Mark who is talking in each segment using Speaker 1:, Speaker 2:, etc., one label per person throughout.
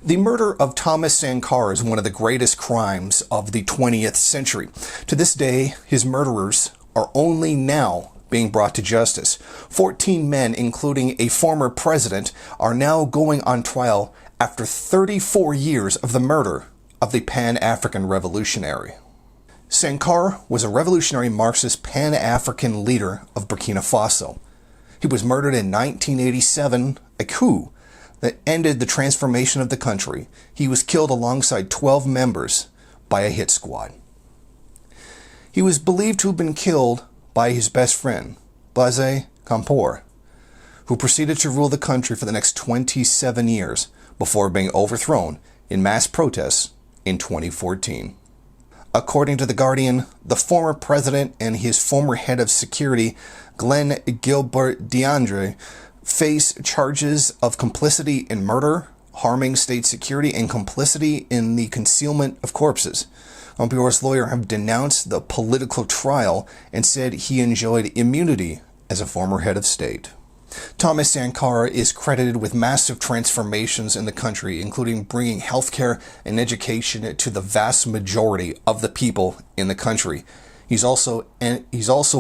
Speaker 1: The murder of Thomas Sankara is one of the greatest crimes of the 20th century. To this day, his murderers are only now being brought to justice. 14 men, including a former president, are now going on trial after 34 years of the murder of the Pan-African revolutionary. Sankara was a revolutionary Marxist Pan-African leader of Burkina Faso. He was murdered in 1987, a coup that ended the transformation of the country. He was killed alongside 12 members by a hit squad. He was believed to have been killed by his best friend, Blaise Compaoré, who proceeded to rule the country for the next 27 years before being overthrown in mass protests in 2014. According to The Guardian, the former president and his former head of security, Glenn Gilbert Diandre, face charges of complicity in murder, harming state security, and complicity in the concealment of corpses. Compaoré's lawyer have denounced the political trial and said he enjoyed immunity as a former head of state. Thomas Sankara is credited with massive transformations in the country, including bringing healthcare and education to the vast majority of the people in the country. He's also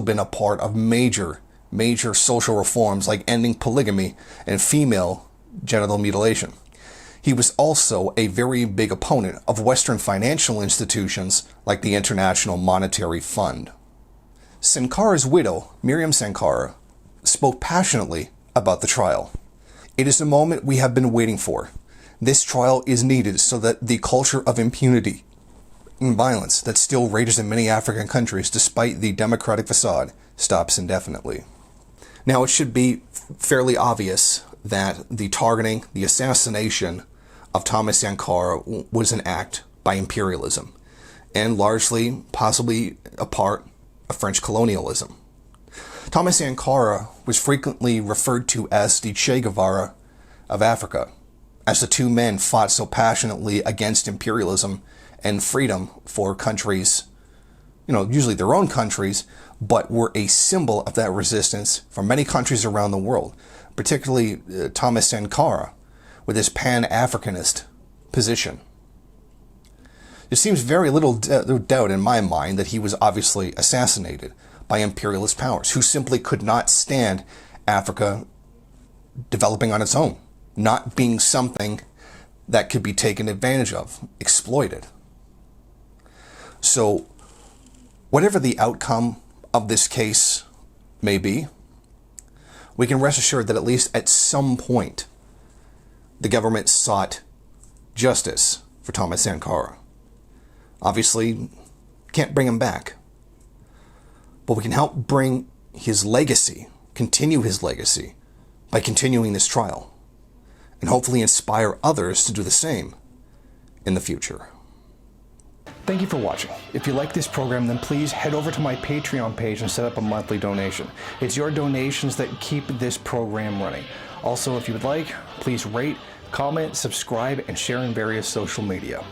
Speaker 1: been a part of major social reforms like ending polygamy and female genital mutilation. He was also a very big opponent of Western financial institutions like the International Monetary Fund. Sankara's widow, Miriam Sankara, spoke passionately about the trial. It is the moment we have been waiting for. This trial is needed so that the culture of impunity and violence that still rages in many African countries despite the democratic facade stops indefinitely. Now, it should be fairly obvious that the targeting, the assassination of Thomas Sankara was an act by imperialism and largely, possibly a part of French colonialism. Thomas Sankara was frequently referred to as the Che Guevara of Africa, as the two men fought so passionately against imperialism and freedom for countries, usually their own countries, but were a symbol of that resistance for many countries around the world, particularly Thomas Sankara with his Pan-Africanist position. There seems very little doubt in my mind that he was obviously assassinated by imperialist powers who simply could not stand Africa developing on its own, not being something that could be taken advantage of, exploited. So, whatever the outcome of this case may be, we can rest assured that at least at some point, the government sought justice for Thomas Sankara. Obviously, can't bring him back, but we can help bring his legacy, continue his legacy, by continuing this trial, and hopefully inspire others to do the same in the future. Thank you for watching. If you like this program, then please head over to my Patreon page and set up a monthly donation. It's your donations that keep this program running. Also, if you would like, please rate, comment, subscribe, and share in various social media.